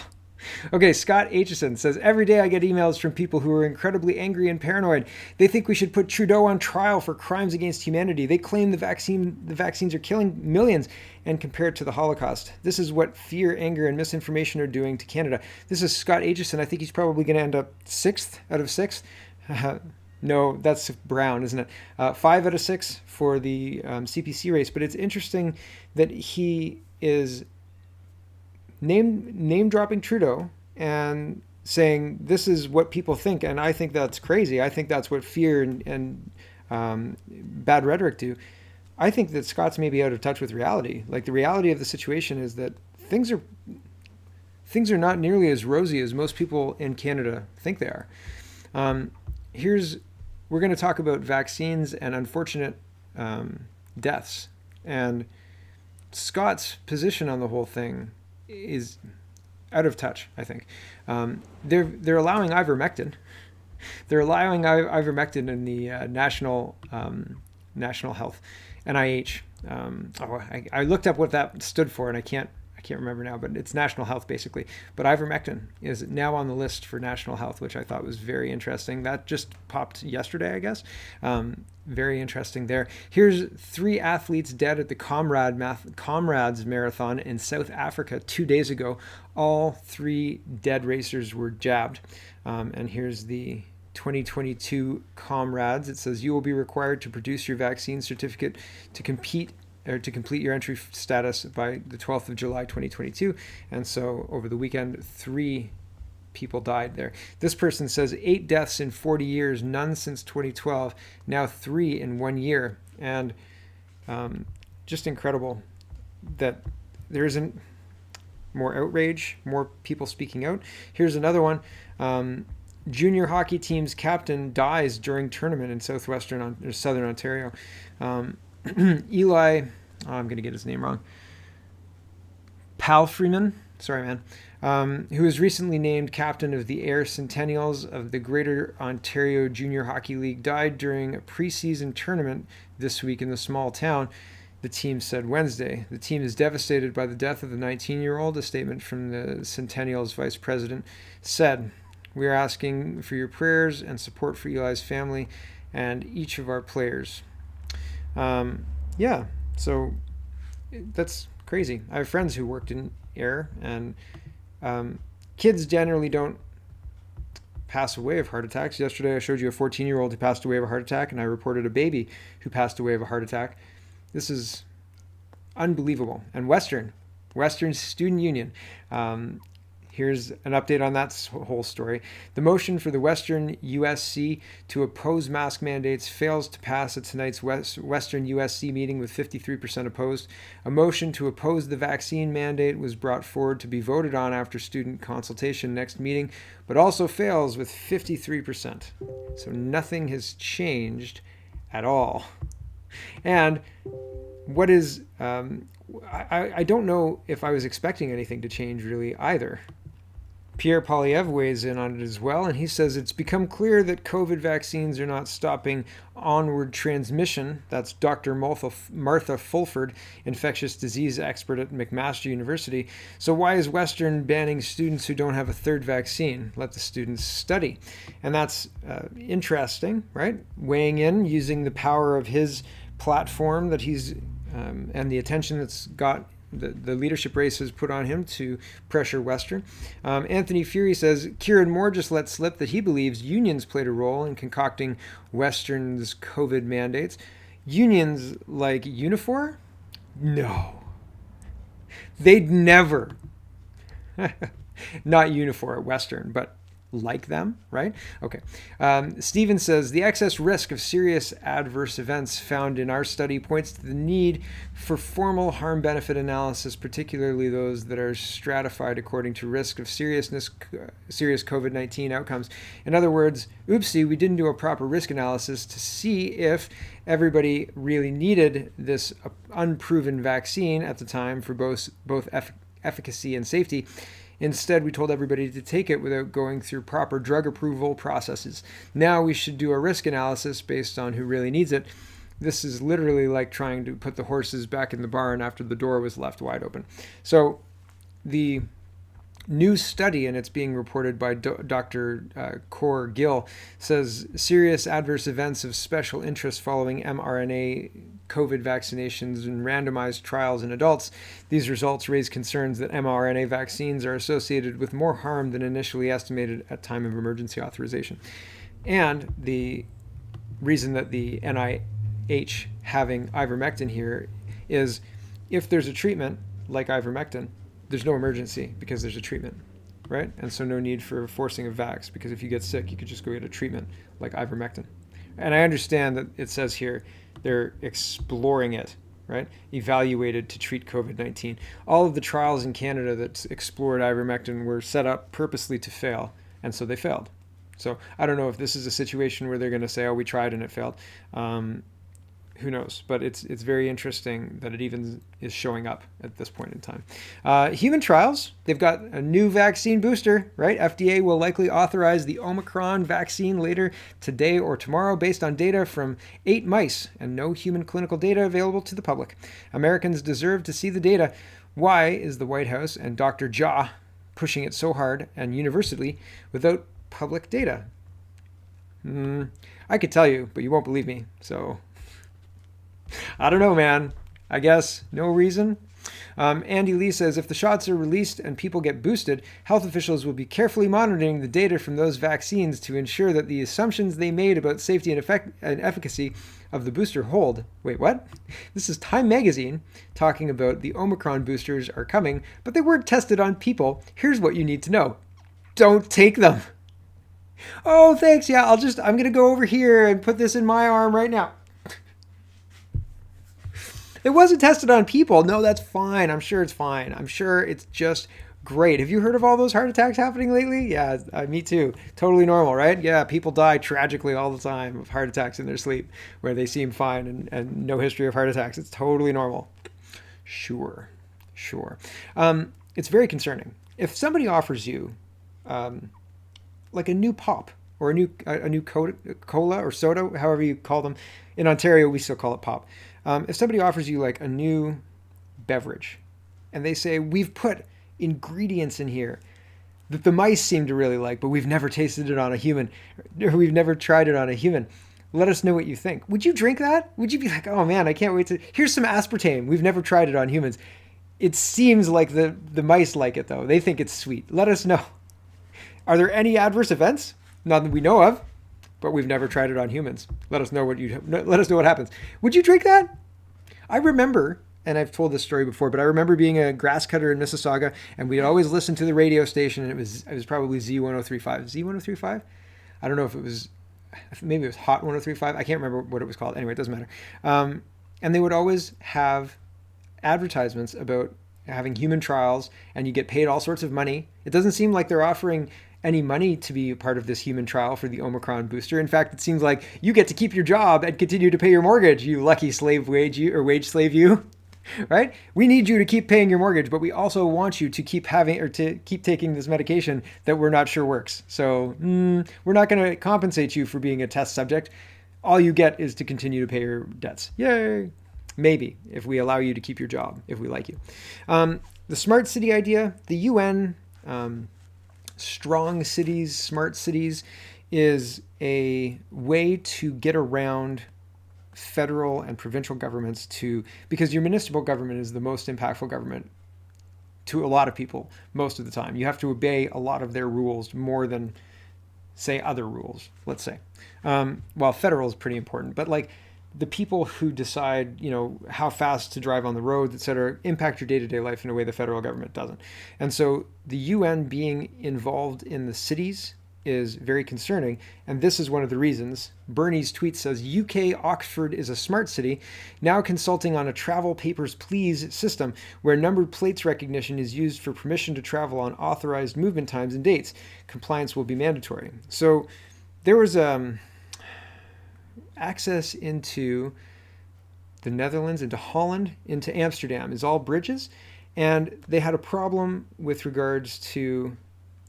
Okay, Scott Aitchison says, every day I get emails from people who are incredibly angry and paranoid. They think we should put Trudeau on trial for crimes against humanity. They claim the vaccines are killing millions and compare it to the Holocaust. This is what fear, anger, and misinformation are doing to Canada. This is Scott Aitchison. I think he's probably going to end up 6th out of 6. No, that's Brown, isn't it? 5 out of 6 for the CPC race. But it's interesting that he is name dropping Trudeau and saying this is what people think, and I think that's crazy. I think that's what fear and bad rhetoric do. I think that Scott's maybe out of touch with reality. Like, the reality of the situation is that things are not nearly as rosy as most people in Canada think they are. We're going to talk about vaccines and unfortunate deaths, and Scott's position on the whole thing is out of touch, I think. They're allowing ivermectin. They're allowing ivermectin in the national health, NIH. I looked up what that stood for, and I can't remember now, but it's national health basically. But ivermectin is now on the list for national health, which I thought was very interesting. That just popped yesterday, I guess. Very interesting there. Here's 3 athletes dead at the Comrades Marathon in South Africa 2 days ago. All 3 dead racers were jabbed. And here's the 2022 Comrades. It says, you will be required to produce your vaccine certificate to complete your entry status by the 12th of July 2022. And so over the weekend, 3 people died there. This person says 8 deaths in 40 years, none since 2012, now 3 in 1 year. And just incredible that there isn't more outrage, more people speaking out. Here's another one. Junior hockey team's captain dies during tournament in Southern Ontario. Eli, I'm going to get his name wrong. Palfreyman, sorry, man, who was recently named captain of the Ayr Centennials of the Greater Ontario Junior Hockey League, died during a preseason tournament this week in the small town, the team said Wednesday. The team is devastated by the death of the 19-year-old. A statement from the Centennials vice president said, we are asking for your prayers and support for Eli's family and each of our players. Yeah, so that's crazy. I have friends who worked in Ayr, and kids generally don't pass away of heart attacks. Yesterday I showed you a 14-year-old who passed away of a heart attack, and I reported a baby who passed away of a heart attack. This is unbelievable. And Western Student Union, here's an update on that whole story. The motion for the Western USC to oppose mask mandates fails to pass at tonight's Western USC meeting with 53% opposed. A motion to oppose the vaccine mandate was brought forward to be voted on after student consultation next meeting, but also fails with 53%. So nothing has changed at all. And what is, I don't know if I was expecting anything to change really either. Pierre Poilievre weighs in on it as well, and he says it's become clear that COVID vaccines are not stopping onward transmission. That's Dr. Martha Fulford, infectious disease expert at McMaster University. So why is Western banning students who don't have a third vaccine? Let the students study. And that's interesting, right? Weighing in, using the power of his platform that he's and the attention that's got the leadership race has put on him to pressure Western. Anthony Fury says Kieran Moore just let slip that he believes unions played a role in concocting Western's COVID mandates. Unions like Unifor? No. They'd never. Not Unifor at Western, but like them, right? Okay. Stephen says, the excess risk of serious adverse events found in our study points to the need for formal harm-benefit analysis, particularly those that are stratified according to risk of serious COVID-19 outcomes. In other words, oopsie, we didn't do a proper risk analysis to see if everybody really needed this unproven vaccine at the time for both efficacy and safety. Instead, we told everybody to take it without going through proper drug approval processes. Now we should do a risk analysis based on who really needs it. This is literally like trying to put the horses back in the barn after the door was left wide open. So the new study, and it's being reported by Dr. Kaur Gill, says serious adverse events of special interest following mRNA COVID vaccinations and randomized trials in adults. These results raise concerns that mRNA vaccines are associated with more harm than initially estimated at time of emergency authorization. And the reason that the NIH having ivermectin here is if there's a treatment like ivermectin, there's no emergency because there's a treatment, right? And so no need for forcing a vax, because if you get sick, you could just go get a treatment like ivermectin. And I understand that it says here they're exploring it, right? Evaluated to treat COVID-19. All of the trials in Canada that explored ivermectin were set up purposely to fail, and so they failed. So I don't know if this is a situation where they're going to say, oh, we tried and it failed. Who knows? But it's very interesting that it even is showing up at this point in time. Human trials, they've got a new vaccine booster, right? FDA will likely authorize the Omicron vaccine later today or tomorrow based on data from 8 mice and no human clinical data available to the public. Americans deserve to see the data. Why is the White House and Dr. Jha pushing it so hard and universally without public data? I could tell you, but you won't believe me, so I don't know, man. I guess no reason. Andy Lee says, if the shots are released and people get boosted, health officials will be carefully monitoring the data from those vaccines to ensure that the assumptions they made about safety and efficacy of the booster hold. Wait, what? This is Time Magazine talking about the Omicron boosters are coming, but they weren't tested on people. Here's what you need to know. Don't take them. Oh, thanks. Yeah, I'm going to go over here and put this in my arm right now. It wasn't tested on people. No, that's fine. I'm sure it's fine. I'm sure it's just great. Have you heard of all those heart attacks happening lately? Yeah, me too. Totally normal, right? Yeah, people die tragically all the time of heart attacks in their sleep where they seem fine and no history of heart attacks. It's totally normal. Sure. It's very concerning. If somebody offers you like a new pop or a new cola or soda, however you call them. In Ontario, we still call it pop. If somebody offers you like a new beverage and they say, we've put ingredients in here that the mice seem to really like, but we've never tasted it on a human, or we've never tried it on a human, let us know what you think. Would you drink that? Would you be like, oh man, I can't wait here's some aspartame. We've never tried it on humans. It seems like the mice like it though. They think it's sweet. Let us know. Are there any adverse events? None that we know of. But we've never tried it on humans. Let us know what happens. Would you drink that? I remember, and I've told this story before, but I remember being a grass cutter in Mississauga, and we'd always listen to the radio station, and it was probably Z1035. Z1035? I don't know if it was, maybe it was Hot 1035. I can't remember what it was called. Anyway, it doesn't matter. And they would always have advertisements about having human trials, and you get paid all sorts of money. It doesn't seem like they're offering any money to be a part of this human trial for the Omicron booster. In fact, it seems like you get to keep your job and continue to pay your mortgage, you lucky wage slave you, right? We need you to keep paying your mortgage, but we also want you to keep taking this medication that we're not sure works. So we're not going to compensate you for being a test subject. All you get is to continue to pay your debts. Yay! Maybe, if we allow you to keep your job, if we like you. The smart city idea, the UN, strong cities, smart cities, is a way to get around federal and provincial governments because your municipal government is the most impactful government to a lot of people most of the time. You have to obey a lot of their rules more than, say, other rules, let's say. Well, federal is pretty important, but like the people who decide, how fast to drive on the roads, et cetera, impact your day-to-day life in a way the federal government doesn't. And so the UN being involved in the cities is very concerning, and this is one of the reasons. Bernie's tweet says, UK Oxford is a smart city, now consulting on a travel papers please system where numbered plates recognition is used for permission to travel on authorized movement times and dates. Compliance will be mandatory. So there was access into the Netherlands, into Holland, into Amsterdam is all bridges, and they had a problem with regards to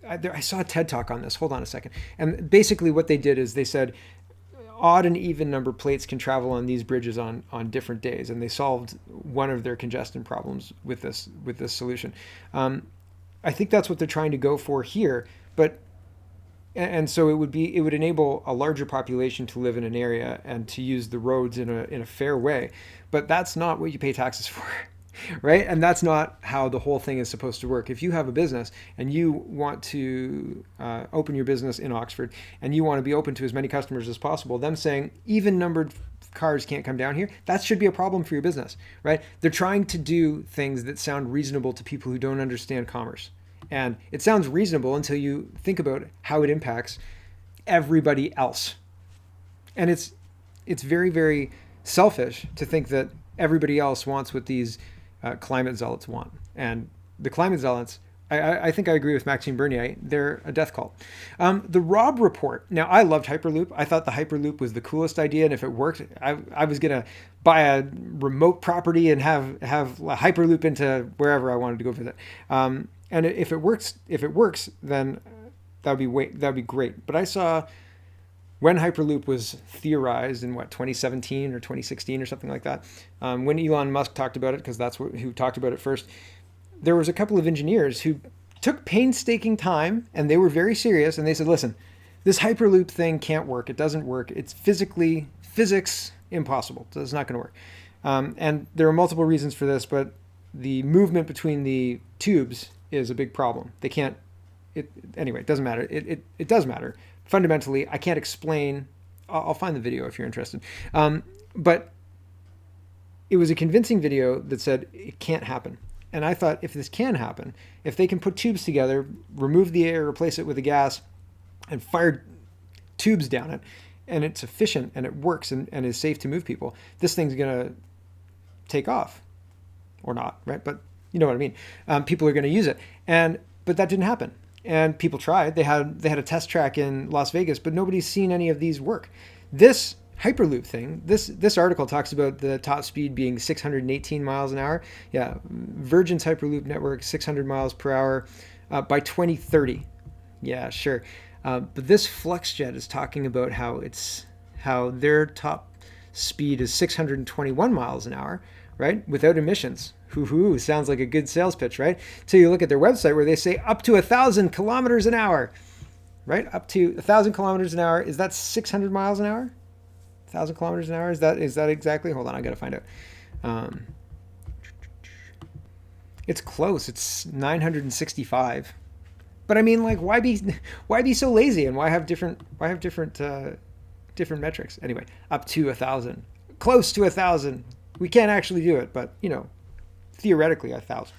I saw a TED talk on this. Hold on a second. And basically what they did is they said odd and even number plates can travel on these bridges on different days. And they solved one of their congestion problems with this solution. I think that's what they're trying to go for here. And so it would enable a larger population to live in an area and to use the roads in a fair way. But that's not what you pay taxes for. Right? And that's not how the whole thing is supposed to work. If you have a business and you want to open your business in Oxford and you want to be open to as many customers as possible, them saying even numbered cars can't come down here, that should be a problem for your business, right? They're trying to do things that sound reasonable to people who don't understand commerce. And it sounds reasonable until you think about how it impacts everybody else. And it's very, very selfish to think that everybody else wants what these climate zealots want. And the climate zealots, I think I agree with Maxime Bernier, they're a death cult. The Rob report. Now, I loved Hyperloop. I thought the Hyperloop was the coolest idea, and if it worked, I was going to buy a remote property and have a Hyperloop into wherever I wanted to go visit. And if it works, then that would be great. But I saw when Hyperloop was theorized in 2017 or 2016 or something like that, when Elon Musk talked about it, because that's who talked about it first, there was a couple of engineers who took painstaking time and they were very serious, and they said, listen, this Hyperloop thing can't work. It doesn't work. It's physics impossible. So it's not going to work. And there are multiple reasons for this, but the movement between the tubes is a big problem. They can't, anyway, it doesn't matter. It does matter. Fundamentally, I can't explain. I'll find the video if you're interested. But it was a convincing video that said it can't happen. And I thought, if this can happen, if they can put tubes together, remove the air, replace it with the gas, and fire tubes down it, and it's efficient and it works and is safe to move people, this thing's going to take off. Or not, right? But you know what I mean. People are going to use it. But that didn't happen. And people tried. They had a test track in Las Vegas, but nobody's seen any of these work. This Hyperloop thing, this article talks about the top speed being 618 miles an hour. Yeah, Virgin's Hyperloop network, 600 miles per hour by 2030. Yeah, sure. But this FluxJet is talking about how their top speed is 621 miles an hour, right? Without emissions. Hoo-hoo, sounds like a good sales pitch, right? So you look at their website where they say up to 1,000 kilometers an hour, right? Up to 1,000 kilometers an hour. Is that 600 miles an hour? 1,000 kilometers an hour? Is that exactly? Hold on, I got to find out. It's close. It's 965. But I mean, like, why be so lazy, and why have different metrics? Anyway, up to 1,000, close to 1,000. We can't actually do it, but theoretically 1,000.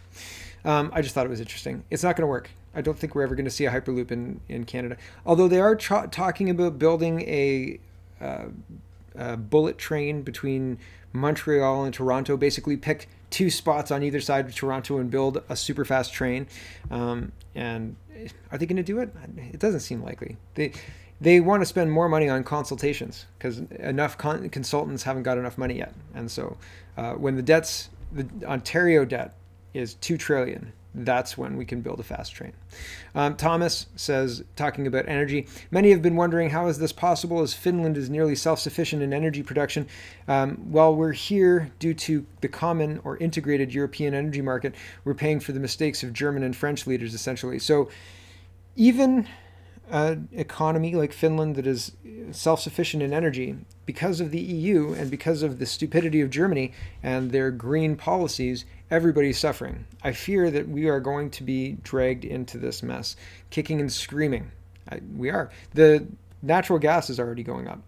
I just thought it was interesting. It's not going to work. I don't think we're ever going to see a Hyperloop in Canada. Although they are talking about building a bullet train between Montreal and Toronto. Basically, pick two spots on either side of Toronto and build a super fast train. And are they going to do it? It doesn't seem likely. They want to spend more money on consultations because enough consultants haven't got enough money yet. And so when the Ontario debt is $2 trillion, that's when we can build a fast train. Thomas says, talking about energy, many have been wondering, how is this possible as Finland is nearly self-sufficient in energy production? Well, we're here due to the common or integrated European energy market. We're paying for the mistakes of German and French leaders, essentially. So even an economy like Finland that is self-sufficient in energy, because of the EU and because of the stupidity of Germany and their green policies, everybody's suffering. I fear that we are going to be dragged into this mess, kicking and screaming. We are. The natural gas is already going up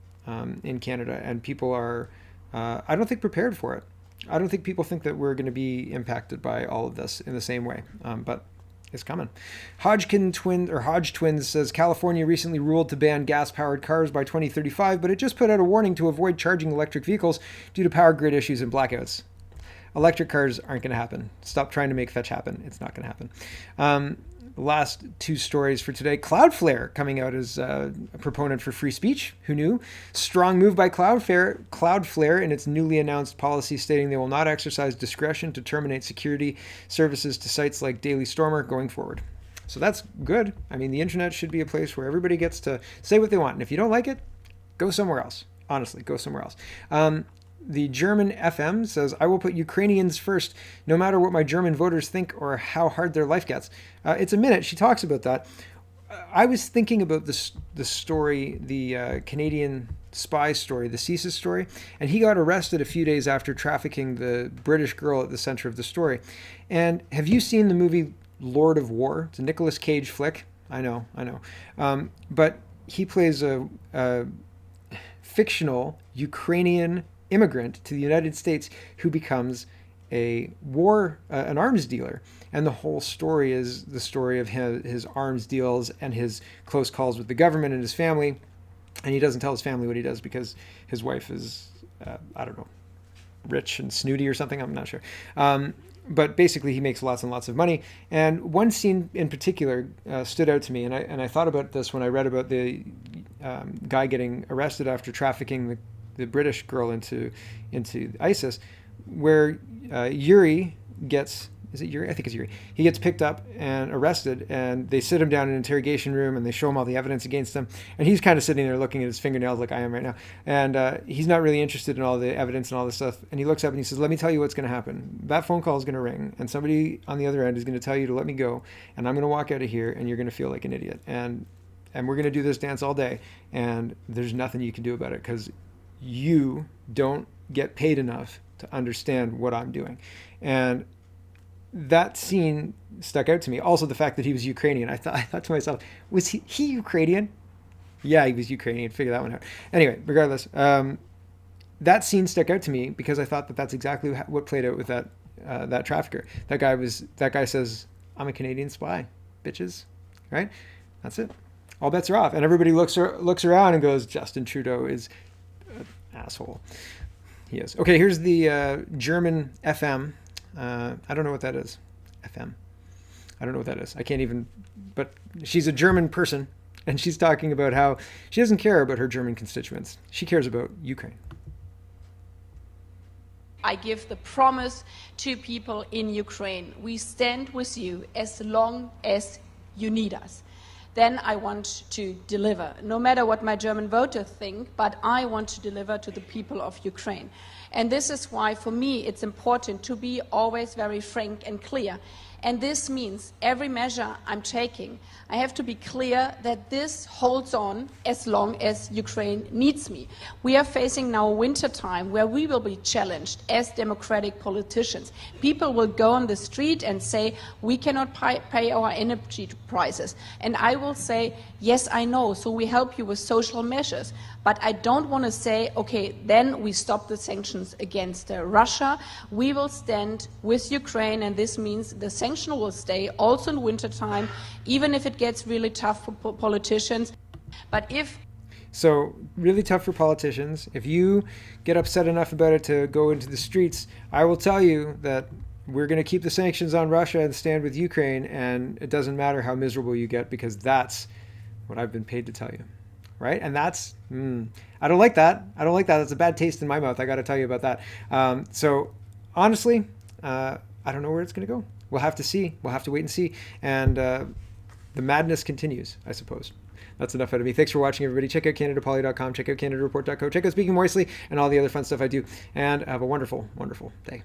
in Canada, and people are, I don't think, prepared for it. I don't think people think that we're going to be impacted by all of this in the same way. But is coming. Hodge Twins says California recently ruled to ban gas-powered cars by 2035, but it just put out a warning to avoid charging electric vehicles due to power grid issues and blackouts. Electric cars aren't going to happen. Stop trying to make fetch happen. It's not going to happen. The last two stories for today. Cloudflare coming out as a proponent for free speech. Who knew? Strong move by Cloudflare in its newly announced policy stating they will not exercise discretion to terminate security services to sites like Daily Stormer going forward. So that's good. I mean, the internet should be a place where everybody gets to say what they want. And if you don't like it, go somewhere else. Honestly, go somewhere else. The German FM says, I will put Ukrainians first, no matter what my German voters think or how hard their life gets. It's a minute. She talks about that. I was thinking about the story, the Canadian spy story, the CSIS story, and he got arrested a few days after trafficking the British girl at the center of the story. And have you seen the movie Lord of War? It's a Nicolas Cage flick. I know. But he plays a fictional Ukrainian immigrant to the United States who becomes an arms dealer. And the whole story is the story of his arms deals and his close calls with the government and his family. And he doesn't tell his family what he does because his wife is, I don't know, rich and snooty or something. I'm not sure. But basically he makes lots and lots of money. And one scene in particular stood out to me. And I thought about this when I read about the guy getting arrested after trafficking the British girl into ISIS, where Yuri gets, is it Yuri? I think it's Yuri. He gets picked up and arrested, and they sit him down in an interrogation room, and they show him all the evidence against him, and he's kind of sitting there looking at his fingernails like I am right now, and he's not really interested in all the evidence and all this stuff, and he looks up and he says, let me tell you what's going to happen. That phone call is going to ring, and somebody on the other end is going to tell you to let me go, and I'm going to walk out of here, and you're going to feel like an idiot, and we're going to do this dance all day, and there's nothing you can do about it, because you don't get paid enough to understand what I'm doing. And that scene stuck out to me. Also, the fact that he was Ukrainian. I thought to myself, was he Ukrainian? Yeah, he was Ukrainian. Figure that one out. Anyway, regardless, that scene stuck out to me because I thought that that's exactly what played out with that trafficker. That guy says, I'm a Canadian spy, bitches. Right? That's it. All bets are off. And everybody looks around and goes, Justin Trudeau is asshole. He is. Okay, here's the German FM. I don't know what that is. FM. I don't know what that is. I can't even, but she's a German person, and she's talking about how she doesn't care about her German constituents. She cares about Ukraine. I give the promise to people in Ukraine. We stand with you as long as you need us. Then I want to deliver, no matter what my German voters think, but I want to deliver to the people of Ukraine. And this is why, for me, it's important to be always very frank and clear. And this means every measure I'm taking, I have to be clear that this holds on as long as Ukraine needs me. We are facing now a winter time where we will be challenged as democratic politicians. People will go on the street and say, we cannot pay our energy prices. And I will say, yes, I know, so we help you with social measures. But I don't want to say, okay, then we stop the sanctions against Russia. We will stand with Ukraine, and this means the sanction will stay also in wintertime, even if it gets really tough for politicians. So really tough for politicians. If you get upset enough about it to go into the streets, I will tell you that we're going to keep the sanctions on Russia and stand with Ukraine, and it doesn't matter how miserable you get, because that's what I've been paid to tell you. Right? And that's, I don't like that. I don't like that. That's a bad taste in my mouth. I got to tell you about that. So honestly, I don't know where it's going to go. We'll have to see. We'll have to wait and see. And the madness continues, I suppose. That's enough out of me. Thanks for watching, everybody. Check out CanadaPoly.com. Check out CanadaReport.co. Check out Speaking Moistly and all the other fun stuff I do. And have a wonderful, wonderful day.